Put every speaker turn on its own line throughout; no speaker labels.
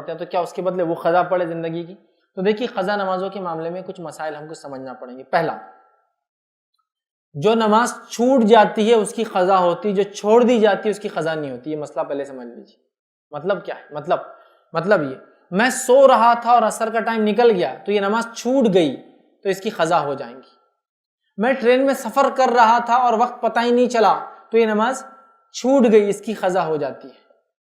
پڑھتے ہیں تو کیا اس کے بدلے وہ قضا پڑھے زندگی کی؟ تو دیکھیے قضا نمازوں کے معاملے میں کچھ مسائل ہم کو سمجھنا پڑیں گے. پہلا، جو نماز چھوٹ جاتی ہے اس کی قضا ہوتی، جو چھوڑ دی جاتی ہے اس کی قضا نہیں ہوتی. یہ مسئلہ پہلے سمجھ لیجیے. مطلب کیا ہے؟ مطلب یہ، میں سو رہا تھا اور عصر کا ٹائم نکل گیا تو یہ نماز چھوٹ گئی تو اس کی قضا ہو جائیں گی. میں ٹرین میں سفر کر رہا تھا اور وقت پتہ ہی نہیں چلا تو یہ نماز چھوٹ گئی، اس کی قضا ہو جاتی ہے.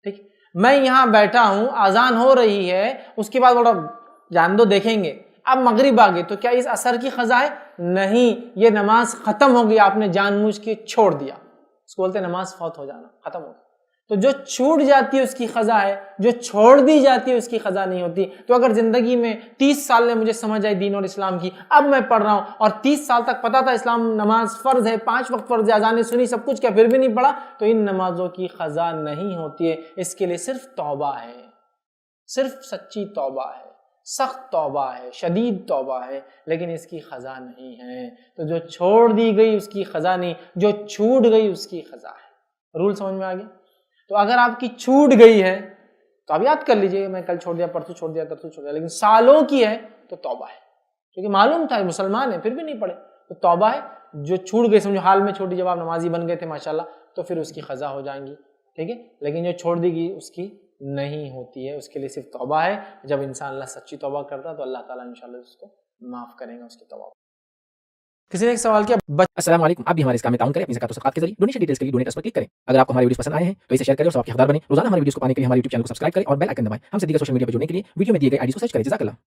ٹھیک، میں یہاں بیٹھا ہوں، اذان ہو رہی ہے، اس کے بعد بڑا جان دو دیکھیں گے اب مغرب آ گئی تو کیا اس عصر کی قضا ہے؟ نہیں، یہ نماز ختم ہو گئی، آپ نے جان بوجھ کے چھوڑ دیا. اس کو بولتے ہیں نماز فوت ہو جانا، ختم ہو گئی. تو جو چھوٹ جاتی ہے اس کی قضا ہے، جو چھوڑ دی جاتی ہے اس کی قضا نہیں ہوتی. تو اگر زندگی میں 30 سال میں مجھے سمجھ آئی دین اور اسلام کی، اب میں پڑھ رہا ہوں اور 30 سال تک پتا تھا اسلام نماز فرض ہے، 5 وقت فرض ہے، اذانیں سنی سب کچھ کیا، پھر بھی نہیں پڑھا، تو ان نمازوں کی قضا نہیں ہوتی ہے. اس کے لیے صرف توبہ ہے، صرف سچی توبہ ہے، سخت توبہ ہے، شدید توبہ ہے، لیکن اس کی قضا نہیں ہے. تو جو چھوڑ دی گئی اس کی قضا نہیں، جو چھوٹ گئی اس کی قضا ہے. رول سمجھ میں آ گیا؟ تو اگر آپ کی چھوٹ گئی ہے تو آپ یاد کر لیجئے میں کل چھوڑ دیا، پرسوں چھوڑ دیا، ترسوں چھوڑ دیا، لیکن سالوں کی ہے تو توبہ ہے. کیونکہ معلوم تھا مسلمان ہے پھر بھی نہیں پڑھے تو توبہ ہے. جو چھوٹ گئی سمجھو حال میں چھوٹی، جب آپ نمازی بن گئے تھے ماشاءاللہ تو پھر اس کی قضا ہو جائیں گی. ٹھیک ہے، لیکن جو چھوڑ دی گئی اس کی نہیں ہوتی ہے، اس کے لیے صرف توبہ ہے. جب انسان اللہ سچی توبہ کرتا ہے تو اللہ تعالیٰ انشاءاللہ اس کو معاف کریں گا اس کی توبہ. کسی نے ایک سوال کیا،
السلام علیکم، آپ بھی ہمارے اس کام میں تعاون کریں اپنی زکات و صدقات کے ذریعے. ڈونیشن ڈیٹیلز کے لیے ڈونیٹ پر کلک کریں. اگر آپ کو ہماری ویڈیوز پسند آئے ہیں تو اسے شیئر کریں اور ثواب کے حقدار بنیں. روزانہ ہماری ویڈیوز کو پانے کے لیے ہمارے یوٹیوب چینل کو سبسکرائب کریں اور بیل آئکن دبائیں. ہم سے دیگر سوشل میڈیا پر جڑنے کے لیے ویڈیو میں دیے گئے آئی ڈی کو سرچ کریں. جزاک اللہ.